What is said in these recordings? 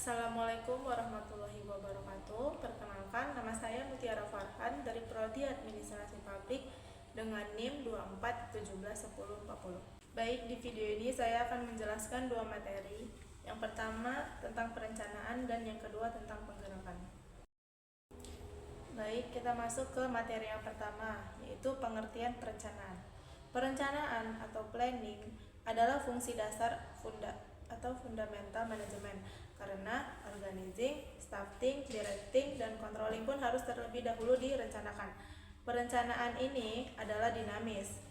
Assalamualaikum warahmatullahi wabarakatuh. Perkenalkan, nama saya Mutiara Farhan dari Prodi Administrasi Publik dengan NIM 24171040. Baik, di video ini saya akan menjelaskan dua materi. Yang pertama tentang perencanaan dan yang kedua tentang penggerakan. Baik, kita masuk ke materi yang pertama, yaitu pengertian perencanaan. Perencanaan atau planning adalah fungsi dasar fundamental manajemen, karena organizing, staffing, directing, dan controlling pun harus terlebih dahulu direncanakan. Perencanaan ini adalah dinamis.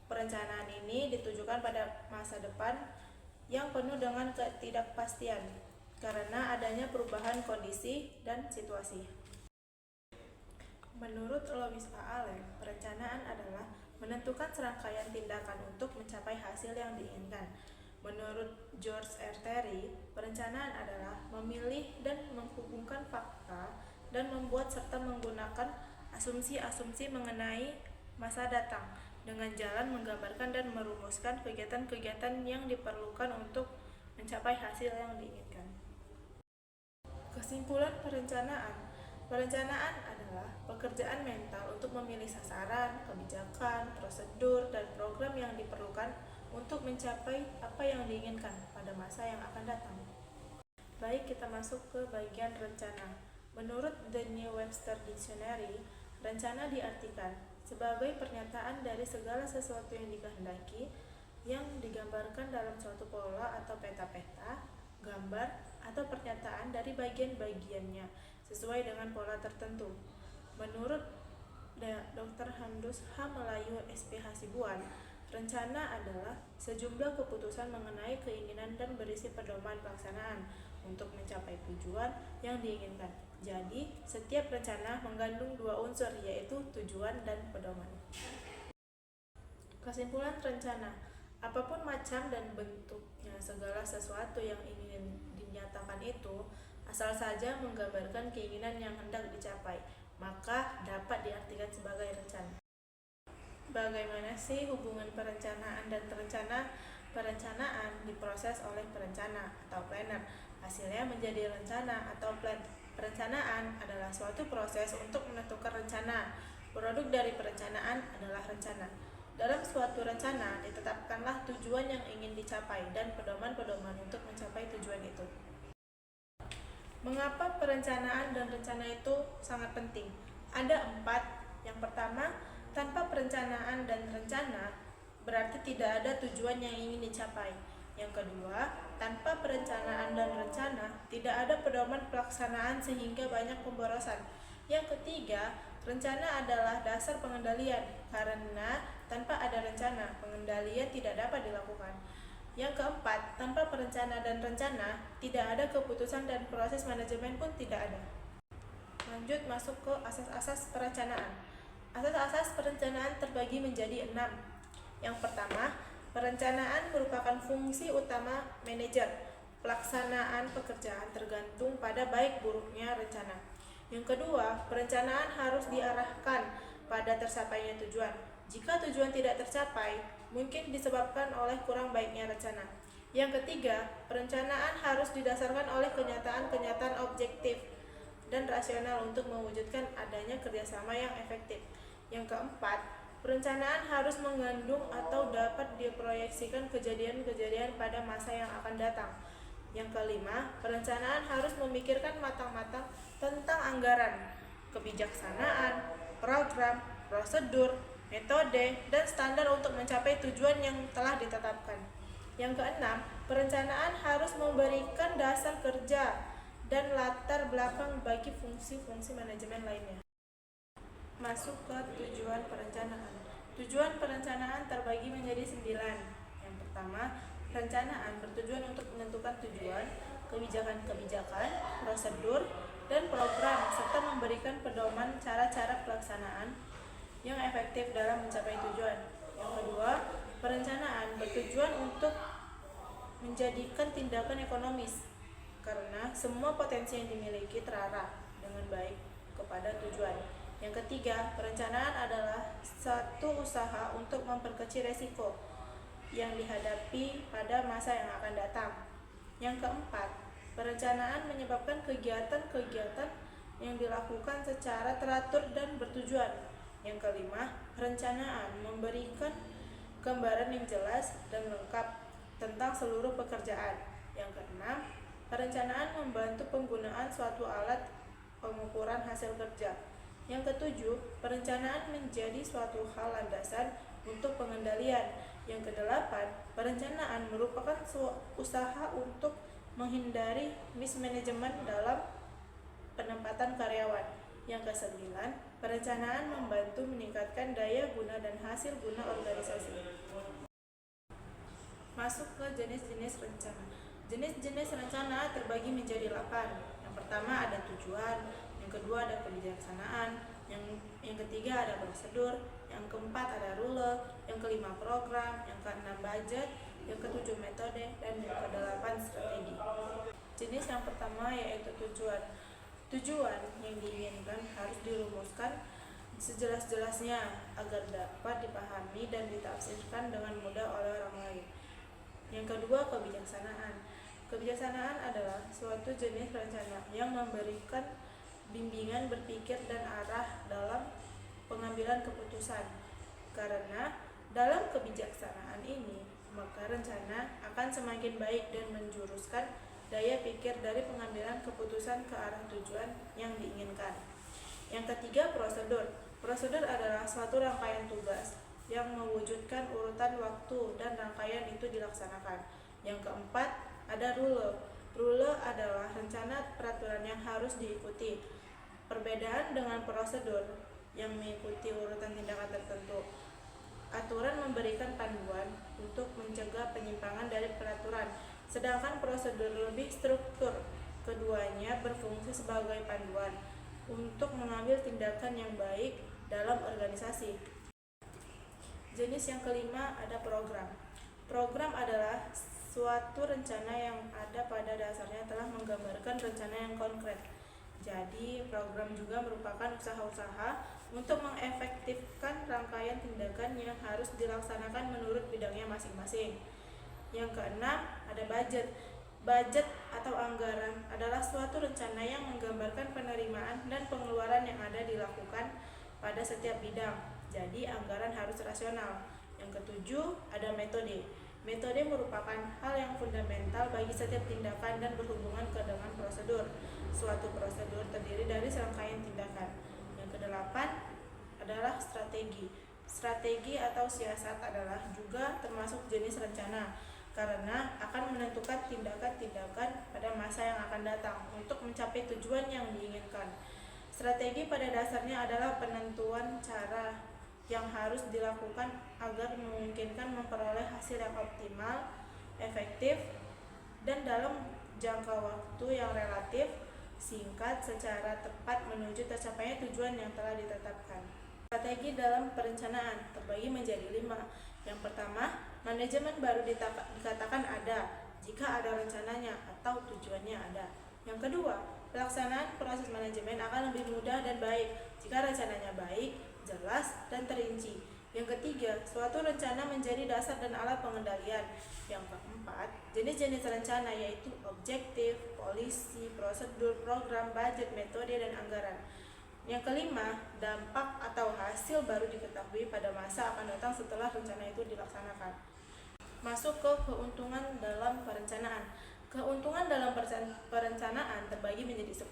Perencanaan ini ditujukan pada masa depan yang penuh dengan ketidakpastian karena adanya perubahan kondisi dan situasi. Menurut Louis A. Allen, perencanaan adalah menentukan serangkaian tindakan untuk mencapai hasil yang diinginkan. Menurut George R. Terry, perencanaan adalah memilih dan menghubungkan fakta dan membuat serta menggunakan asumsi-asumsi mengenai masa datang dengan jalan menggambarkan dan merumuskan kegiatan-kegiatan yang diperlukan untuk mencapai hasil yang diinginkan. Kesimpulan perencanaan. Perencanaan adalah pekerjaan mental untuk memilih sasaran, kebijakan, prosedur, dan program yang diperlukan untuk mencapai apa yang diinginkan pada masa yang akan datang. Baik, kita masuk ke bagian rencana. Menurut The New Webster Dictionary, rencana diartikan sebagai pernyataan dari segala sesuatu yang dikehendaki yang digambarkan dalam suatu pola atau peta-peta, gambar, atau pernyataan dari bagian-bagiannya sesuai dengan pola tertentu. Menurut Dr. Hamdus H. Melayu SP Hasibuan, rencana adalah sejumlah keputusan mengenai keinginan dan berisi pedoman pelaksanaan untuk mencapai tujuan yang diinginkan. Jadi, setiap rencana mengandung dua unsur, yaitu tujuan dan pedoman. Kesimpulan rencana. Apapun macam dan bentuknya segala sesuatu yang ingin dinyatakan itu, asal saja menggambarkan keinginan yang hendak dicapai, maka dapat diartikan sebagai rencana. Bagaimana sih hubungan perencanaan dan terencana? Perencanaan diproses oleh perencana atau planner. Hasilnya menjadi rencana atau plan. Perencanaan adalah suatu proses untuk menentukan rencana. Produk dari perencanaan adalah rencana. Dalam suatu rencana ditetapkanlah tujuan yang ingin dicapai dan pedoman-pedoman untuk mencapai tujuan itu. Mengapa perencanaan dan rencana itu sangat penting? Ada 4. Yang pertama, tanpa perencanaan dan rencana, berarti tidak ada tujuan yang ingin dicapai. Yang kedua, tanpa perencanaan dan rencana, tidak ada pedoman pelaksanaan sehingga banyak pemborosan. Yang ketiga, rencana adalah dasar pengendalian, karena tanpa ada rencana, pengendalian tidak dapat dilakukan. Yang keempat, tanpa perencanaan dan rencana, tidak ada keputusan dan proses manajemen pun tidak ada. Lanjut masuk ke asas-asas perencanaan. Asas-asas perencanaan terbagi menjadi 6. Yang pertama, perencanaan merupakan fungsi utama manajer. Pelaksanaan pekerjaan tergantung pada baik buruknya rencana. Yang kedua, perencanaan harus diarahkan pada tercapainya tujuan. Jika tujuan tidak tercapai, mungkin disebabkan oleh kurang baiknya rencana. Yang ketiga, perencanaan harus didasarkan oleh kenyataan-kenyataan objektif dan rasional untuk mewujudkan adanya kerjasama yang efektif. Yang keempat, perencanaan harus mengandung atau dapat diproyeksikan kejadian-kejadian pada masa yang akan datang. Yang kelima, perencanaan harus memikirkan matang-matang tentang anggaran, kebijaksanaan, program, prosedur, metode, dan standar untuk mencapai tujuan yang telah ditetapkan. Yang keenam, perencanaan harus memberikan dasar kerja dan latar belakang bagi fungsi-fungsi manajemen lainnya. Masuk ke tujuan perencanaan. Tujuan perencanaan terbagi menjadi 9. Yang pertama, perencanaan bertujuan untuk menentukan tujuan, kebijakan-kebijakan, prosedur, dan program, serta memberikan pedoman cara-cara pelaksanaan yang efektif dalam mencapai tujuan. Yang kedua, perencanaan bertujuan untuk menjadikan tindakan ekonomis, karena semua potensi yang dimiliki terarah dengan baik kepada tujuan. Yang ketiga, perencanaan adalah satu usaha untuk memperkecil resiko yang dihadapi pada masa yang akan datang. Yang keempat, Perencanaan menyebabkan kegiatan-kegiatan yang dilakukan secara teratur dan bertujuan. Yang kelima, perencanaan memberikan gambaran yang jelas dan lengkap tentang seluruh pekerjaan. Yang keenam, perencanaan membantu penggunaan suatu alat pengukuran hasil kerja. Yang ketujuh, perencanaan menjadi suatu hal landasan untuk pengendalian. Yang kedelapan, perencanaan merupakan usaha untuk menghindari mismanagement dalam penempatan karyawan. Yang kesembilan, perencanaan membantu meningkatkan daya guna dan hasil guna organisasi. Masuk ke jenis-jenis rencana. Jenis-jenis rencana terbagi menjadi 8. Yang pertama ada tujuan, yang kedua ada kebijaksanaan, yang ketiga ada prosedur, yang keempat ada rule, yang kelima program, yang keenam budget, yang ketujuh metode, dan yang kedelapan strategi. Jenis yang pertama yaitu tujuan. Tujuan yang diinginkan harus dirumuskan sejelas-jelasnya agar dapat dipahami dan ditafsirkan dengan mudah oleh orang lain. Yang kedua, kebijaksanaan. Kebijaksanaan adalah suatu jenis rencana yang memberikan bimbingan berpikir dan arah dalam pengambilan keputusan. Karena dalam kebijaksanaan ini, maka rencana akan semakin baik dan menjuruskan daya pikir dari pengambilan keputusan ke arah tujuan yang diinginkan. Yang ketiga, prosedur. Prosedur adalah suatu rangkaian tugas yang mewujudkan urutan waktu dan rangkaian itu dilaksanakan. Yang keempat, ada rule. Rule adalah rencana peraturan yang harus diikuti. Perbedaan dengan prosedur yang mengikuti urutan tindakan tertentu. Aturan memberikan panduan untuk mencegah penyimpangan dari peraturan, sedangkan prosedur lebih struktur. Keduanya berfungsi sebagai panduan untuk mengambil tindakan yang baik dalam organisasi. Jenis yang kelima ada program. Program adalah suatu rencana yang ada pada dasarnya telah menggambarkan rencana yang konkret. Jadi, program juga merupakan usaha-usaha untuk mengefektifkan rangkaian tindakan yang harus dilaksanakan menurut bidangnya masing-masing. Yang keenam, ada budget. Budget atau anggaran adalah suatu rencana yang menggambarkan penerimaan dan pengeluaran yang ada dilakukan pada setiap bidang. Jadi, anggaran harus rasional. Yang ketujuh, ada metode. Metode merupakan hal yang fundamental bagi setiap tindakan dan berhubungan dengan prosedur. Suatu prosedur terdiri dari serangkaian tindakan. Yang kedelapan adalah strategi. Strategi atau siasat adalah juga termasuk jenis rencana karena akan menentukan tindakan-tindakan pada masa yang akan datang untuk mencapai tujuan yang diinginkan. Strategi pada dasarnya adalah penentuan cara yang harus dilakukan agar memungkinkan memperoleh hasil yang optimal, efektif, dan dalam jangka waktu yang relatif singkat secara tepat menuju tercapainya tujuan yang telah ditetapkan. Strategi dalam perencanaan terbagi menjadi 5. Yang pertama, manajemen baru dikatakan ada jika ada rencananya atau tujuannya ada. Yang kedua, pelaksanaan proses manajemen akan lebih mudah dan baik jika rencananya baik, jelas, dan terinci. Yang ketiga, suatu rencana menjadi dasar dan alat pengendalian. Yang keempat, jenis-jenis rencana yaitu objektif, polisi, prosedur, program, budget, metode, dan anggaran. Yang kelima, dampak atau hasil baru diketahui pada masa akan datang setelah rencana itu dilaksanakan. Masuk ke keuntungan dalam perencanaan. Keuntungan dalam perencanaan terbagi menjadi 10.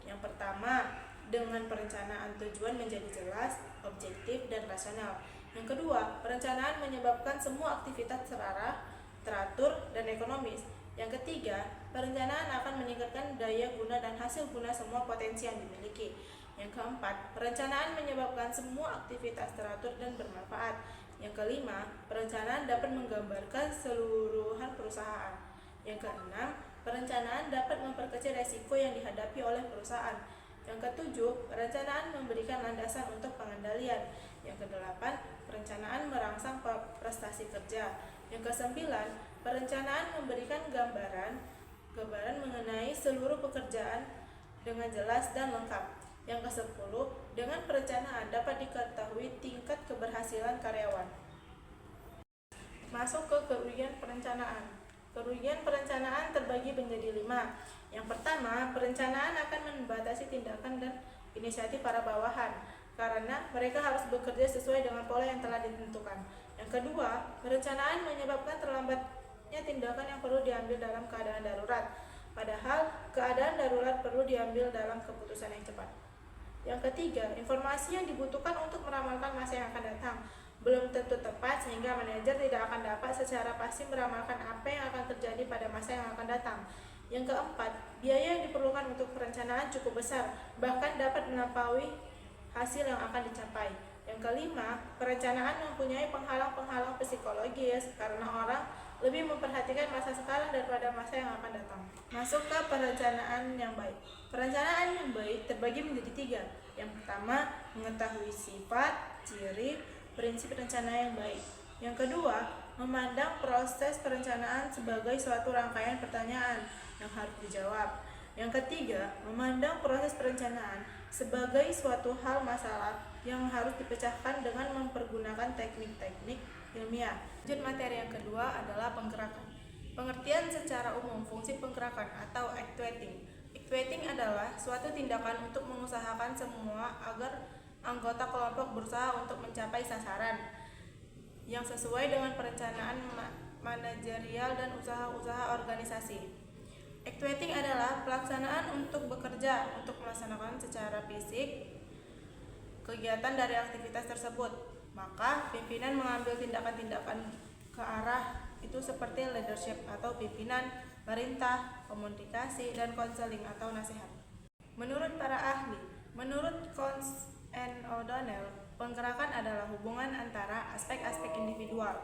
Yang pertama, dengan perencanaan tujuan menjadi jelas, objektif, dan rasional. Yang kedua, perencanaan menyebabkan semua aktivitas terarah, teratur, dan ekonomis. Yang ketiga, perencanaan akan meningkatkan daya guna dan hasil guna semua potensi yang dimiliki. Yang keempat, perencanaan menyebabkan semua aktivitas teratur dan bermanfaat. Yang kelima, perencanaan dapat menggambarkan seluruhan perusahaan. Yang keenam, perencanaan dapat memperkecil resiko yang dihadapi oleh perusahaan. Yang ketujuh, perencanaan memberikan landasan untuk pengendalian. Yang kedelapan, perencanaan merangsang prestasi kerja. Yang kesembilan, perencanaan memberikan gambaran mengenai seluruh pekerjaan dengan jelas dan lengkap. Yang ke-10, dengan perencanaan dapat diketahui tingkat keberhasilan karyawan. Masuk ke kerugian perencanaan. Kerugian perencanaan terbagi menjadi 5. Yang pertama, perencanaan akan membatasi tindakan dan inisiatif para bawahan karena mereka harus bekerja sesuai dengan pola yang telah ditentukan. Yang kedua, perencanaan menyebabkan terlambatnya tindakan yang perlu diambil dalam keadaan darurat, padahal keadaan darurat perlu diambil dalam keputusan yang cepat. Yang ketiga, informasi yang dibutuhkan untuk meramalkan masa yang akan datang belum tentu tepat sehingga manajer tidak akan dapat secara pasti meramalkan apa yang akan terjadi pada masa yang akan datang. Yang keempat, biaya yang diperlukan untuk perencanaan cukup besar, bahkan dapat melampaui hasil yang akan dicapai. Yang kelima, perencanaan mempunyai penghalang-penghalang psikologis karena orang lebih memperhatikan masa sekarang daripada masa yang akan datang. Masuk ke perencanaan yang baik. Perencanaan yang baik terbagi menjadi 3. Yang pertama, mengetahui sifat, ciri, prinsip rencana yang baik. Yang kedua, memandang proses perencanaan sebagai suatu rangkaian pertanyaan yang harus dijawab. Yang ketiga, memandang proses perencanaan sebagai suatu hal masalah yang harus dipecahkan dengan mempergunakan teknik-teknik ilmiah. Lanjut materi yang kedua adalah penggerakan. Pengertian secara umum fungsi penggerakan atau actuating. Actuating adalah suatu tindakan untuk mengusahakan semua agar anggota kelompok berusaha untuk mencapai sasaran yang sesuai dengan perencanaan manajerial dan usaha-usaha organisasi. Actuating adalah pelaksanaan untuk bekerja untuk melaksanakan secara fisik kegiatan dari aktivitas tersebut. Maka pimpinan mengambil tindakan-tindakan ke arah itu seperti leadership atau pimpinan, perintah, komunikasi, dan konseling atau nasihat. Menurut para ahli, menurut O'Donnell, penggerakan adalah hubungan antara aspek-aspek individual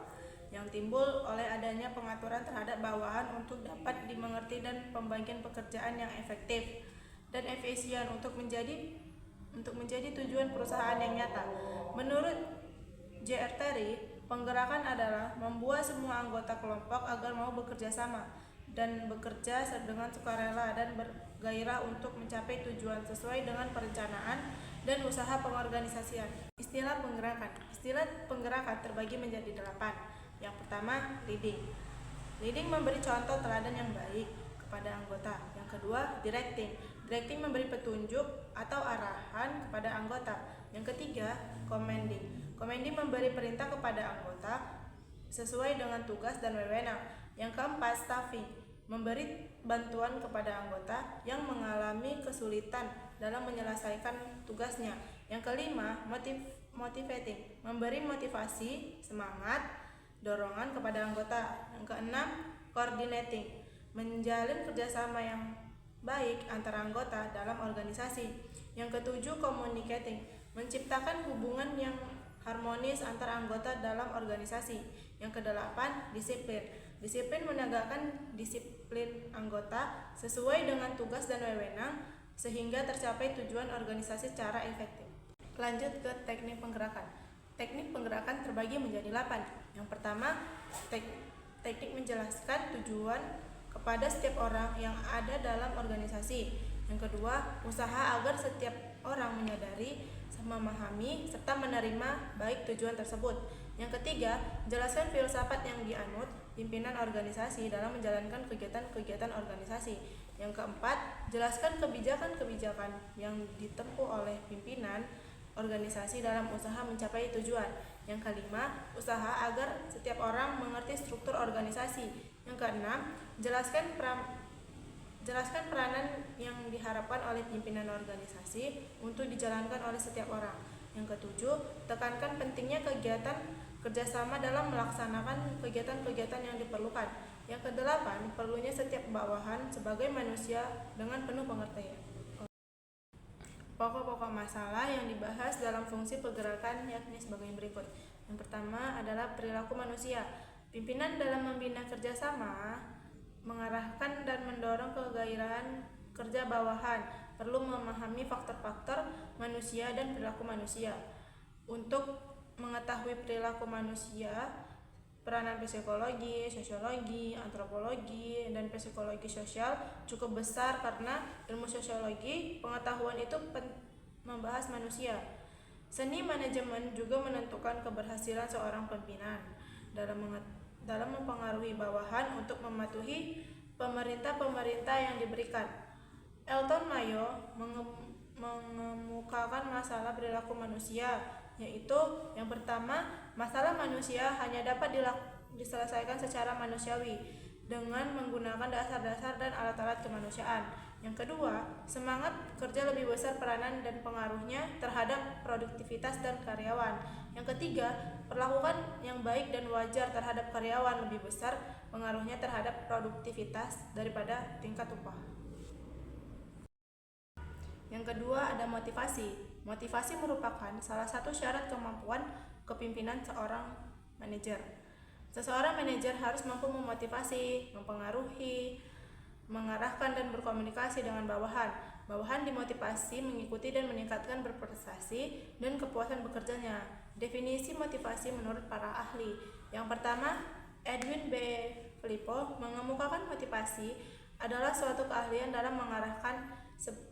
yang timbul oleh adanya pengaturan terhadap bawahan untuk dapat dimengerti dan pembagian pekerjaan yang efektif dan efisien untuk menjadi tujuan perusahaan yang nyata. Menurut J.R. Terry, penggerakan adalah membuat semua anggota kelompok agar mau bekerja sama dan bekerja dengan sukarela dan bergairah untuk mencapai tujuan sesuai dengan perencanaan dan usaha pengorganisasian. Istilah penggerakan terbagi menjadi 8. Yang pertama, leading. Leading memberi contoh teladan yang baik kepada anggota. Yang kedua, directing. Directing memberi petunjuk atau arahan kepada anggota. Yang ketiga, commanding. Commanding memberi perintah kepada anggota sesuai dengan tugas dan wewenang. Yang keempat, staffing. Memberi bantuan kepada anggota yang mengalami kesulitan dalam menyelesaikan tugasnya. Yang kelima, motivating. Memberi motivasi, semangat, dorongan kepada anggota. Yang keenam, coordinating. Menjalin kerjasama yang baik antara anggota dalam organisasi. Yang ketujuh, communicating. Menciptakan hubungan yang harmonis antara anggota dalam organisasi. Yang kedelapan, disiplin. Disiplin menegakkan disiplin anggota sesuai dengan tugas dan wewenang sehingga tercapai tujuan organisasi secara efektif. Lanjut ke teknik penggerakan. Teknik penggerakan terbagi menjadi 8. Yang pertama, teknik menjelaskan tujuan kepada setiap orang yang ada dalam organisasi. Yang kedua, usaha agar setiap orang menyadari, memahami, serta menerima baik tujuan tersebut. Yang ketiga, jelaskan filsafat yang dianut pimpinan organisasi dalam menjalankan kegiatan-kegiatan organisasi. Yang keempat, jelaskan kebijakan-kebijakan yang ditempuh oleh pimpinan organisasi dalam usaha mencapai tujuan. Yang kelima, usaha agar setiap orang mengerti struktur organisasi. Yang keenam, jelaskan peranan yang diharapkan oleh pimpinan organisasi untuk dijalankan oleh setiap orang. Yang ketujuh, tekankan pentingnya kegiatan kerjasama dalam melaksanakan kegiatan-kegiatan yang diperlukan. Yang kedelapan, perlunya setiap bawahan sebagai manusia dengan penuh pengertian. Pokok-pokok masalah yang dibahas dalam fungsi pergerakan yakni sebagai berikut. Yang pertama adalah perilaku manusia. Pimpinan dalam membina kerjasama, mengarahkan dan mendorong kegairahan kerja bawahan, perlu memahami faktor-faktor manusia dan perilaku manusia. Untuk mengetahui perilaku manusia, peranan psikologi, sosiologi, antropologi, dan psikologi sosial cukup besar karena ilmu sosiologi pengetahuan itu membahas manusia. Seni manajemen juga menentukan keberhasilan seorang pimpinan dalam mempengaruhi bawahan untuk mematuhi pemerintah yang diberikan. Elton Mayo mengemukakan masalah perilaku manusia, yaitu yang pertama, masalah manusia hanya dapat diselesaikan secara manusiawi dengan menggunakan dasar-dasar dan alat-alat kemanusiaan. Yang kedua, semangat kerja lebih besar peranan dan pengaruhnya terhadap produktivitas dan karyawan. Yang ketiga, perlakuan yang baik dan wajar terhadap karyawan lebih besar pengaruhnya terhadap produktivitas daripada tingkat upah. Yang kedua, ada motivasi. Motivasi merupakan salah satu syarat kemampuan kepemimpinan seorang manajer. Seseorang manajer harus mampu memotivasi, mempengaruhi, mengarahkan dan berkomunikasi dengan bawahan. Bawahan dimotivasi mengikuti dan meningkatkan berprestasi dan kepuasan bekerjanya. Definisi motivasi menurut para ahli. Yang pertama, Edwin B. Filippo mengemukakan motivasi adalah suatu keahlian dalam mengarahkan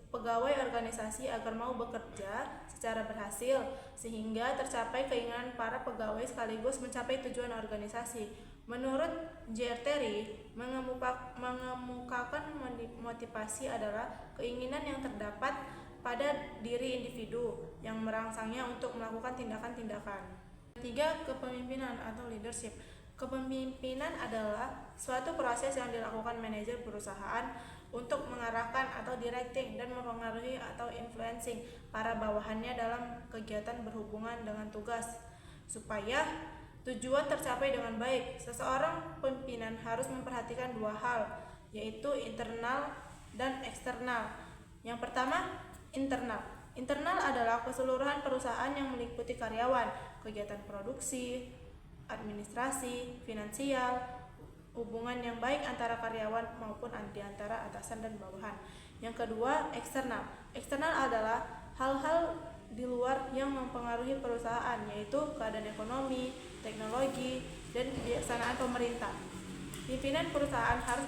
pegawai organisasi agar mau bekerja secara berhasil sehingga tercapai keinginan para pegawai sekaligus mencapai tujuan organisasi. Menurut J.R. Terry, mengemukakan motivasi adalah keinginan yang terdapat pada diri individu yang merangsangnya untuk melakukan tindakan-tindakan. Ketiga, kepemimpinan atau leadership. Kepemimpinan adalah suatu proses yang dilakukan manajer perusahaan untuk mengarahkan atau directing dan mempengaruhi atau influencing para bawahannya dalam kegiatan berhubungan dengan tugas supaya tujuan tercapai dengan baik. Seseorang pimpinan harus memperhatikan dua hal, yaitu internal dan eksternal. Yang pertama, internal. Internal adalah keseluruhan perusahaan yang meliputi karyawan, kegiatan produksi, administrasi, finansial, hubungan yang baik antara karyawan maupun di antara atasan dan bawahan. Yang kedua, eksternal. Eksternal adalah hal-hal di luar yang mempengaruhi perusahaan, yaitu keadaan ekonomi, teknologi, dan kebijaksanaan pemerintah. Pimpinan perusahaan harus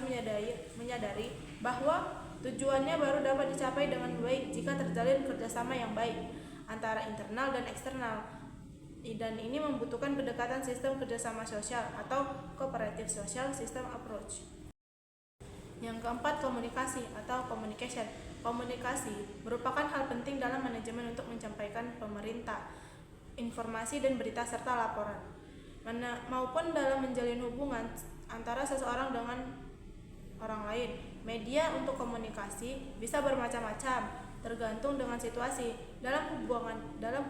menyadari bahwa tujuannya baru dapat dicapai dengan baik jika terjalin kerjasama yang baik antara internal dan eksternal. Dan ini membutuhkan pendekatan sistem kerjasama sosial atau cooperative social system approach. Yang keempat, komunikasi atau communication. Komunikasi merupakan hal penting dalam manajemen untuk menyampaikan pemerintah, informasi dan berita serta laporan, maupun dalam menjalin hubungan antara seseorang dengan orang lain. Media untuk komunikasi bisa bermacam-macam, tergantung dengan situasi. Dalam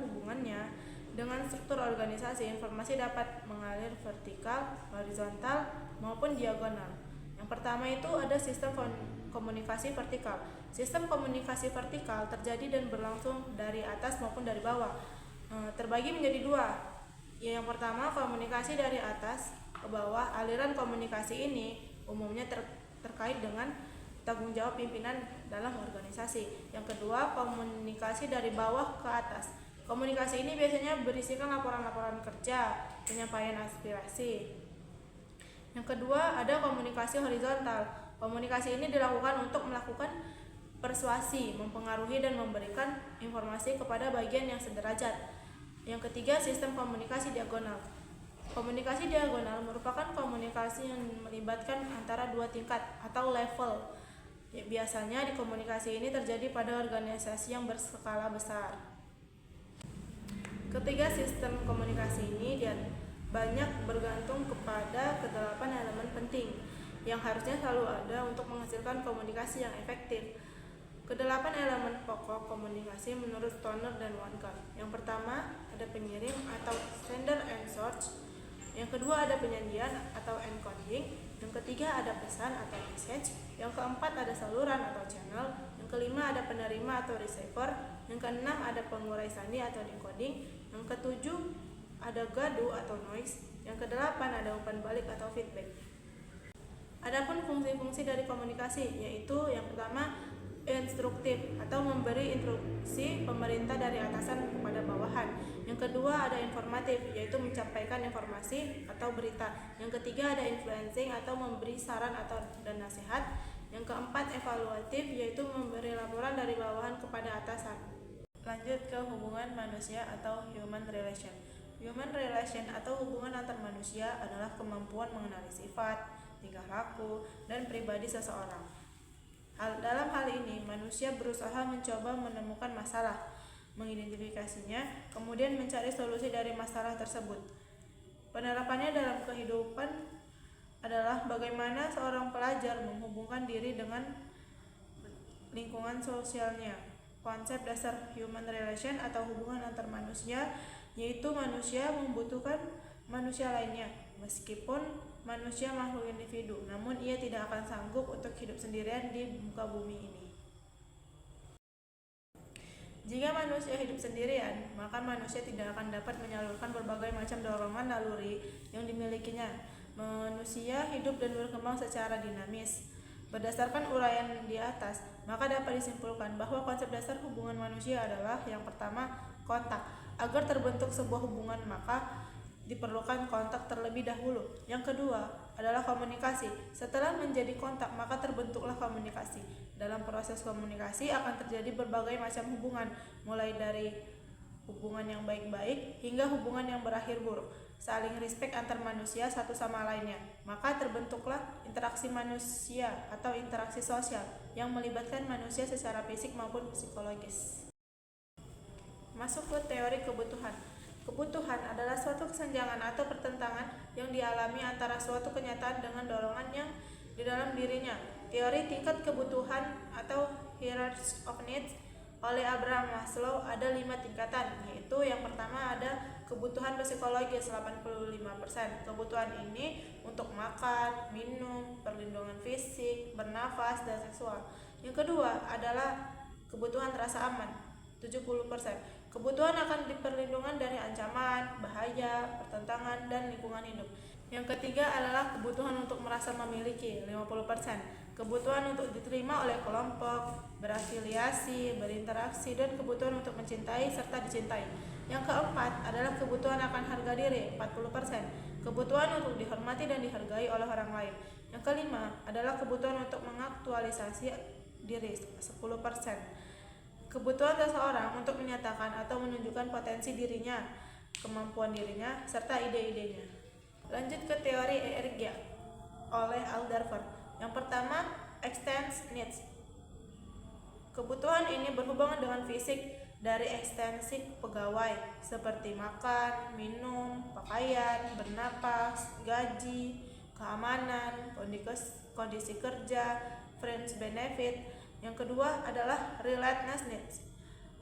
hubungannya dengan struktur organisasi, informasi dapat mengalir vertikal, horizontal, maupun diagonal. Yang pertama itu ada sistem komunikasi vertikal. Sistem komunikasi vertikal terjadi dan berlangsung dari atas maupun dari bawah. Terbagi menjadi dua. Yang pertama, komunikasi dari atas ke bawah. Aliran komunikasi ini umumnya terkait dengan tanggung jawab pimpinan dalam organisasi. Yang kedua, komunikasi dari bawah ke atas. Komunikasi ini biasanya berisikan laporan-laporan kerja, penyampaian aspirasi. Yang kedua, ada komunikasi horizontal. Komunikasi ini dilakukan untuk melakukan persuasi, mempengaruhi dan memberikan informasi kepada bagian yang sederajat. Yang ketiga, sistem komunikasi diagonal. Komunikasi diagonal merupakan komunikasi yang melibatkan antara dua tingkat atau level. Biasanya di komunikasi ini terjadi pada organisasi yang berskala besar. Ketiga, sistem komunikasi ini banyak bergantung kepada kedelapan elemen penting yang harusnya selalu ada untuk menghasilkan komunikasi yang efektif. Kedelapan elemen pokok komunikasi menurut Stoner dan Wankar. Yang pertama ada pengirim atau sender and source. Yang kedua ada penyajian atau encoding. Yang ketiga ada pesan atau message. Yang keempat ada saluran atau channel. Yang kelima ada penerima atau receiver. Yang keenam ada pengurai sandi atau decoding. Yang ketujuh ada gaduh atau noise. Yang kedelapan ada umpan balik atau feedback. Adapun fungsi-fungsi dari komunikasi yaitu yang pertama instruktif atau memberi instruksi pemerintah dari atasan kepada bawahan. Yang kedua ada informatif yaitu menyampaikan informasi atau berita. Yang ketiga ada influencing atau memberi saran dan nasihat. Yang keempat evaluatif yaitu memberi laporan dari bawahan kepada atasan. Lanjut ke hubungan manusia atau human relation. Human relation atau hubungan antar manusia adalah kemampuan mengenali sifat, tingkah laku, dan pribadi seseorang. Dalam hal ini, manusia berusaha mencoba menemukan masalah, mengidentifikasinya, kemudian mencari solusi dari masalah tersebut. Penerapannya dalam kehidupan adalah bagaimana seorang pelajar menghubungkan diri dengan lingkungan sosialnya. Konsep dasar human relation atau hubungan antar manusia yaitu manusia membutuhkan manusia lainnya. Meskipun manusia makhluk individu, namun ia tidak akan sanggup untuk hidup sendirian di muka bumi ini. Jika manusia hidup sendirian, maka manusia tidak akan dapat menyalurkan berbagai macam dorongan naluri yang dimilikinya. Manusia hidup dan berkembang secara dinamis. Berdasarkan uraian di atas, maka dapat disimpulkan bahwa konsep dasar hubungan manusia adalah yang pertama, kontak. Agar terbentuk sebuah hubungan, maka diperlukan kontak terlebih dahulu. Yang kedua adalah komunikasi. Setelah menjadi kontak, maka terbentuklah komunikasi. Dalam proses komunikasi akan terjadi berbagai macam hubungan, mulai dari hubungan yang baik-baik hingga hubungan yang berakhir buruk. Saling respect antar manusia satu sama lainnya, maka terbentuklah interaksi manusia atau interaksi sosial yang melibatkan manusia secara fisik maupun psikologis. Masuk ke teori kebutuhan. Kebutuhan adalah suatu kesenjangan atau pertentangan yang dialami antara suatu kenyataan dengan dorongan yang di dalam dirinya. Teori tingkat kebutuhan atau hierarchy of needs oleh Abraham Maslow ada 5 tingkatan, yaitu yang pertama ada kebutuhan psikologis 85%. Kebutuhan ini untuk makan, minum, perlindungan fisik, bernafas, dan seksual. Yang kedua adalah kebutuhan rasa aman 70%. Kebutuhan akan diperlindungan dari ancaman, bahaya, pertentangan, dan lingkungan hidup. Yang ketiga adalah kebutuhan untuk merasa memiliki 50%. Kebutuhan untuk diterima oleh kelompok, berafiliasi, berinteraksi, dan kebutuhan untuk mencintai serta dicintai. Yang keempat adalah kebutuhan akan harga diri 40%. Kebutuhan untuk dihormati dan dihargai oleh orang lain. Yang kelima adalah kebutuhan untuk mengaktualisasi diri 10%. Kebutuhan seseorang untuk menyatakan atau menunjukkan potensi dirinya, kemampuan dirinya, serta ide-idenya. Lanjut ke teori ERG oleh Alderfer. Yang pertama, extends needs. Kebutuhan ini berhubungan dengan fisik dari ekstensi pegawai seperti makan, minum, pakaian, bernapas, gaji, keamanan, kondisi kerja, fringe benefit. Yang kedua adalah relatedness needs.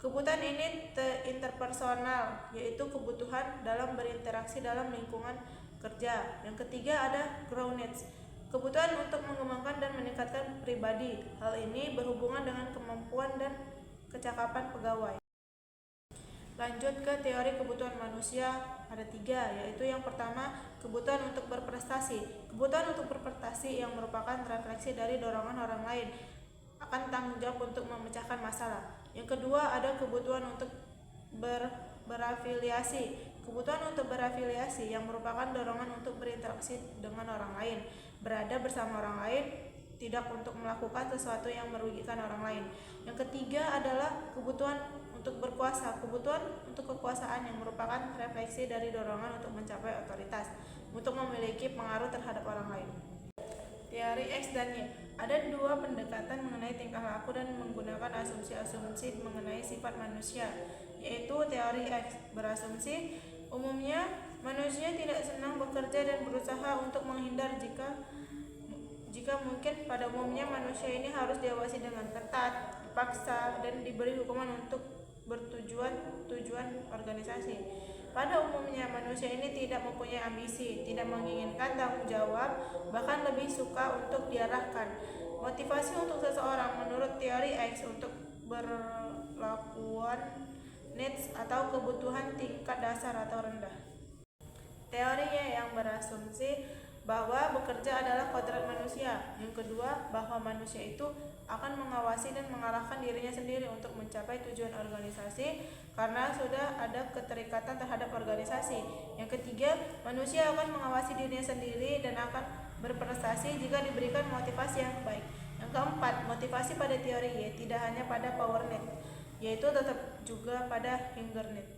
Kebutuhan ini interpersonal, yaitu kebutuhan dalam berinteraksi dalam lingkungan kerja. Yang ketiga ada grow needs. Kebutuhan untuk mengembangkan dan meningkatkan pribadi. Hal ini berhubungan dengan kemampuan dan kecakapan pegawai. Lanjut ke teori kebutuhan manusia, ada 3, yaitu yang pertama kebutuhan untuk berprestasi. Kebutuhan untuk berprestasi yang merupakan refleksi dari dorongan orang lain akan tanggung jawab untuk memecahkan masalah. Yang kedua ada kebutuhan untuk berafiliasi. Kebutuhan untuk berafiliasi yang merupakan dorongan untuk berinteraksi dengan orang lain, berada bersama orang lain, tidak untuk melakukan sesuatu yang merugikan orang lain. Yang ketiga adalah kebutuhan untuk berkuasa. Kebutuhan untuk kekuasaan yang merupakan refleksi dari dorongan untuk mencapai otoritas, untuk memiliki pengaruh terhadap orang lain. Teori X dan Y. Ada 2 pendekatan mengenai tingkah laku dan menggunakan asumsi-asumsi mengenai sifat manusia, yaitu teori X berasumsi umumnya manusia tidak senang bekerja dan berusaha untuk menghindar jika mungkin. Pada umumnya manusia ini harus diawasi dengan ketat, dipaksa, dan diberi hukuman untuk tujuan organisasi. Pada umumnya manusia ini tidak mempunyai ambisi, tidak menginginkan tanggung jawab, bahkan lebih suka untuk diarahkan. Motivasi untuk seseorang menurut teori X untuk berlakuan needs atau kebutuhan tingkat dasar atau rendah. Teori Y yang berasumsi bahwa bekerja adalah kodrat manusia. Yang kedua, bahwa manusia itu akan mengawasi dan mengarahkan dirinya sendiri untuk mencapai tujuan organisasi karena sudah ada keterikatan terhadap organisasi. Yang ketiga, manusia akan mengawasi dirinya sendiri dan akan berprestasi jika diberikan motivasi yang baik. Yang keempat, motivasi pada teori Y tidak hanya pada power need, yaitu tetap juga pada hunger need.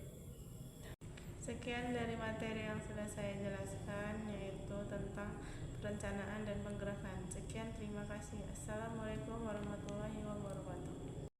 Sekian dari materi yang sudah saya jelaskan, yaitu tentang perencanaan dan penggerakan. Sekian, terima kasih. Assalamualaikum warahmatullahi wabarakatuh.